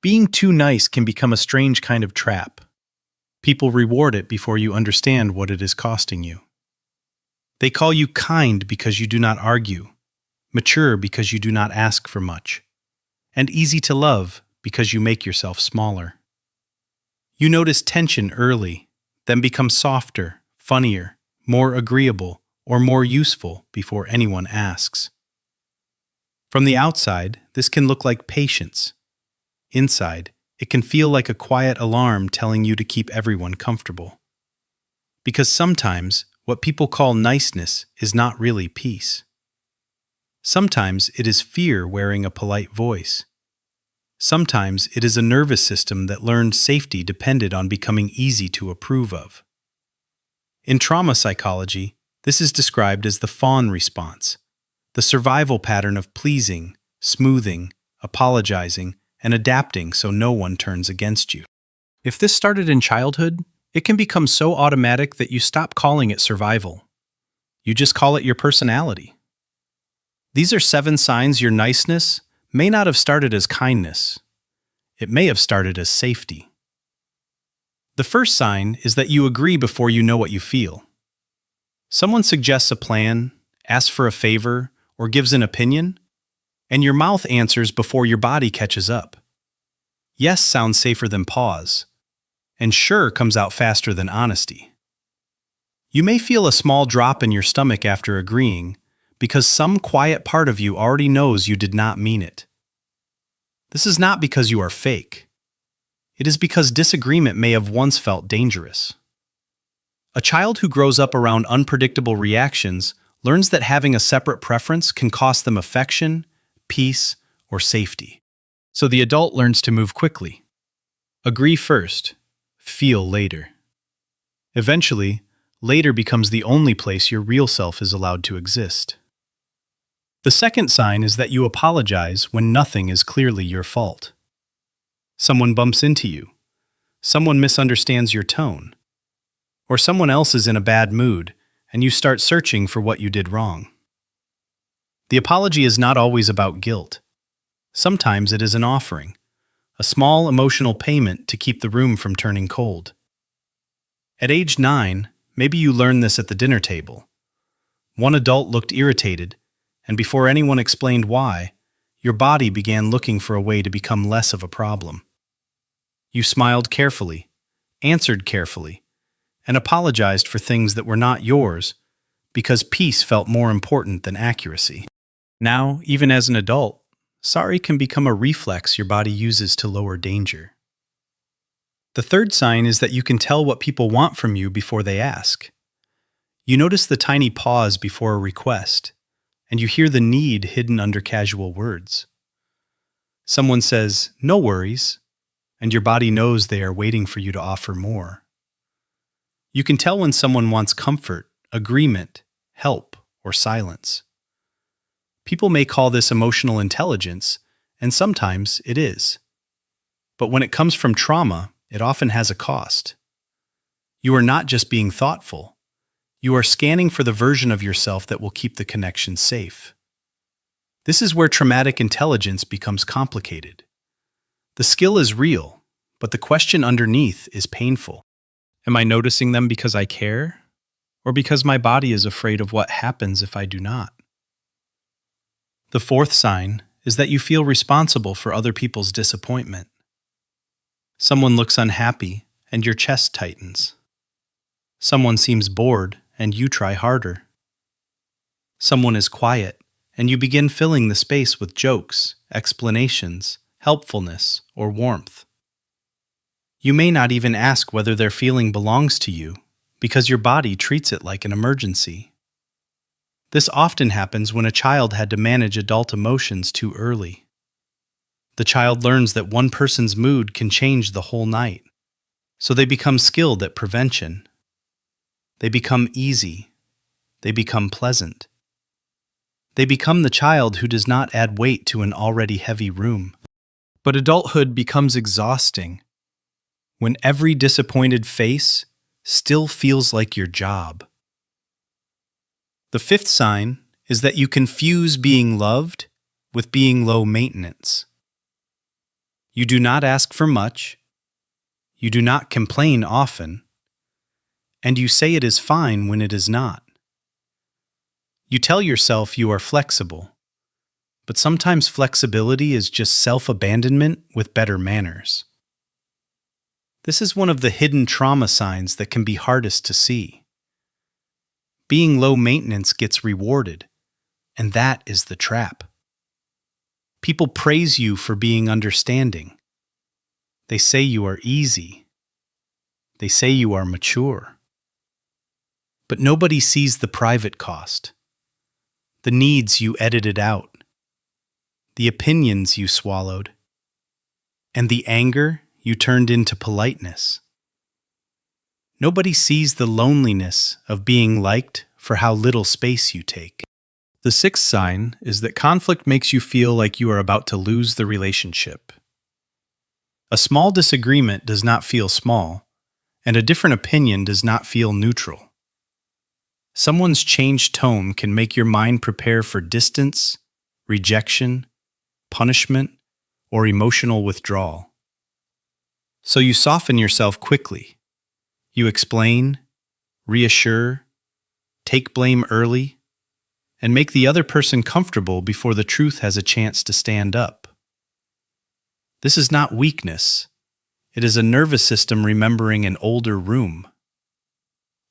Being too nice can become a strange kind of trap. People reward it before you understand what it is costing you. They call you kind because you do not argue, mature because you do not ask for much, and easy to love because you make yourself smaller. You notice tension early, then become softer, funnier, more agreeable, or more useful before anyone asks. From the outside, this can look like patience. Inside, it can feel like a quiet alarm telling you to keep everyone comfortable. Because sometimes, what people call niceness is not really peace. Sometimes it is fear wearing a polite voice. Sometimes it is a nervous system that learned safety depended on becoming easy to approve of. In trauma psychology, this is described as the Fawn response, the survival pattern of pleasing, smoothing, apologizing, and adapting so no one turns against you. If this started in childhood, it can become so automatic that you stop calling it survival. You just call it your personality. These are 7 signs your niceness may not have started as kindness. It may have started as safety. The first sign is that you agree before you know what you feel. Someone suggests a plan, asks for a favor, or gives an opinion, and your mouth answers before your body catches up. Yes sounds safer than pause, and sure comes out faster than honesty. You may feel a small drop in your stomach after agreeing, because some quiet part of you already knows you did not mean it. This is not because you are fake. It is because disagreement may have once felt dangerous. A child who grows up around unpredictable reactions learns that having a separate preference can cost them affection, peace, or safety. So the adult learns to move quickly. Agree first, feel later. Eventually, later becomes the only place your real self is allowed to exist. The second sign is that you apologize when nothing is clearly your fault. Someone bumps into you, someone misunderstands your tone, or someone else is in a bad mood and you start searching for what you did wrong. The apology is not always about guilt. Sometimes it is an offering, a small emotional payment to keep the room from turning cold. At age 9, maybe you learned this at the dinner table. One adult looked irritated, and before anyone explained why, your body began looking for a way to become less of a problem. You smiled carefully, answered carefully, and apologized for things that were not yours because peace felt more important than accuracy. Now, even as an adult, sorry can become a reflex your body uses to lower danger. The third sign is that you can tell what people want from you before they ask. You notice the tiny pause before a request, and you hear the need hidden under casual words. Someone says, "No worries," and your body knows they are waiting for you to offer more. You can tell when someone wants comfort, agreement, help, or silence. People may call this emotional intelligence, and sometimes it is. But when it comes from trauma, it often has a cost. You are not just being thoughtful. You are scanning for the version of yourself that will keep the connection safe. This is where traumatic intelligence becomes complicated. The skill is real, but the question underneath is painful. Am I noticing them because I care, or because my body is afraid of what happens if I do not? The fourth sign is that you feel responsible for other people's disappointment. Someone looks unhappy, and your chest tightens. Someone seems bored, and you try harder. Someone is quiet, and you begin filling the space with jokes, explanations, helpfulness, or warmth. You may not even ask whether their feeling belongs to you, because your body treats it like an emergency. This often happens when a child had to manage adult emotions too early. The child learns that one person's mood can change the whole night, so they become skilled at prevention. They become easy. They become pleasant. They become the child who does not add weight to an already heavy room. But adulthood becomes exhausting when every disappointed face still feels like your job. The fifth sign is that you confuse being loved with being low maintenance. You do not ask for much. You do not complain often. And you say it is fine when it is not. You tell yourself you are flexible, but sometimes flexibility is just self-abandonment with better manners. This is one of the hidden trauma signs that can be hardest to see. Being low maintenance gets rewarded, and that is the trap. People praise you for being understanding. They say you are easy. They say you are mature. But nobody sees the private cost, the needs you edited out, the opinions you swallowed, and the anger you turned into politeness. Nobody sees the loneliness of being liked for how little space you take. The sixth sign is that conflict makes you feel like you are about to lose the relationship. A small disagreement does not feel small, and a different opinion does not feel neutral. Someone's changed tone can make your mind prepare for distance, rejection, punishment, or emotional withdrawal. So you soften yourself quickly. You explain, reassure, take blame early, and make the other person comfortable before the truth has a chance to stand up. This is not weakness. It is a nervous system remembering an older room.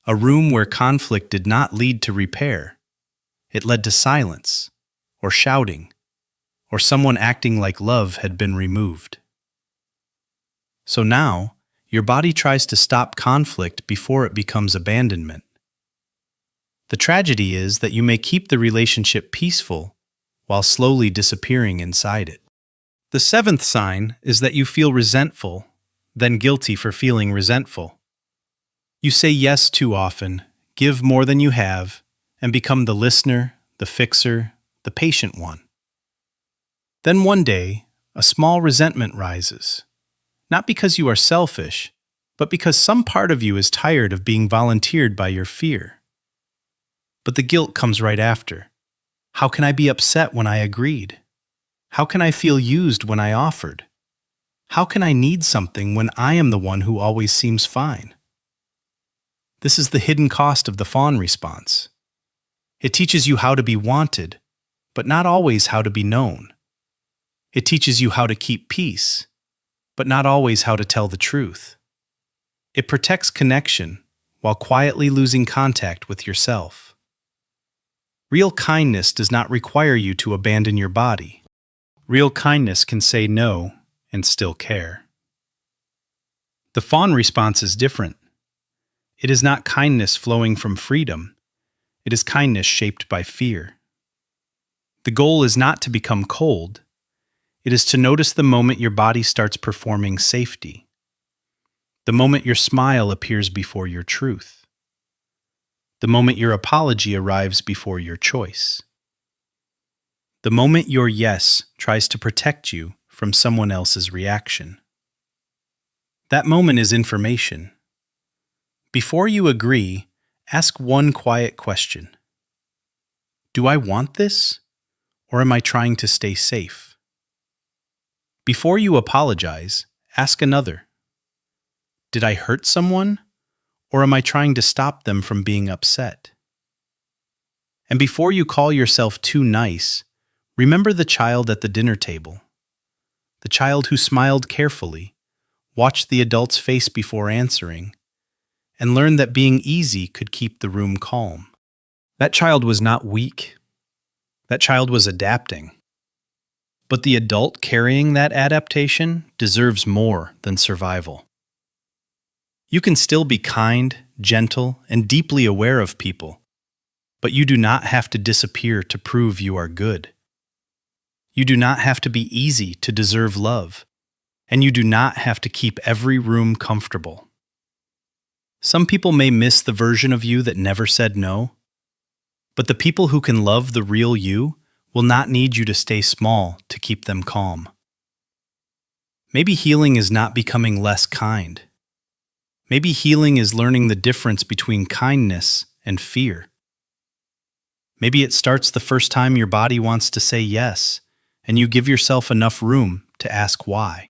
A room where conflict did not lead to repair. It led to silence, or shouting, or someone acting like love had been removed. So now, your body tries to stop conflict before it becomes abandonment. The tragedy is that you may keep the relationship peaceful while slowly disappearing inside it. The seventh sign is that you feel resentful, then guilty for feeling resentful. You say yes too often, give more than you have, and become the listener, the fixer, the patient one. Then one day, a small resentment rises, not because you are selfish, but because some part of you is tired of being volunteered by your fear. But the guilt comes right after. How can I be upset when I agreed? How can I feel used when I offered? How can I need something when I am the one who always seems fine? This is the hidden cost of the Fawn response. It teaches you how to be wanted, but not always how to be known. It teaches you how to keep peace, but not always how to tell the truth. It protects connection while quietly losing contact with yourself. Real kindness does not require you to abandon your body. Real kindness can say no and still care. The Fawn response is different. It is not kindness flowing from freedom. It is kindness shaped by fear. The goal is not to become cold. It is to notice the moment your body starts performing safety. The moment your smile appears before your truth. The moment your apology arrives before your choice. The moment your yes tries to protect you from someone else's reaction. That moment is information. Before you agree, ask one quiet question. Do I want this, or am I trying to stay safe? Before you apologize, ask another. Did I hurt someone, or am I trying to stop them from being upset? And before you call yourself too nice, remember the child at the dinner table. The child who smiled carefully, watched the adult's face before answering, and learned that being easy could keep the room calm. That child was not weak. That child was adapting. But the adult carrying that adaptation deserves more than survival. You can still be kind, gentle, and deeply aware of people, but you do not have to disappear to prove you are good. You do not have to be easy to deserve love, and you do not have to keep every room comfortable. Some people may miss the version of you that never said no, but the people who can love the real you will not need you to stay small to keep them calm. Maybe healing is not becoming less kind. Maybe healing is learning the difference between kindness and fear. Maybe it starts the first time your body wants to say yes, and you give yourself enough room to ask why.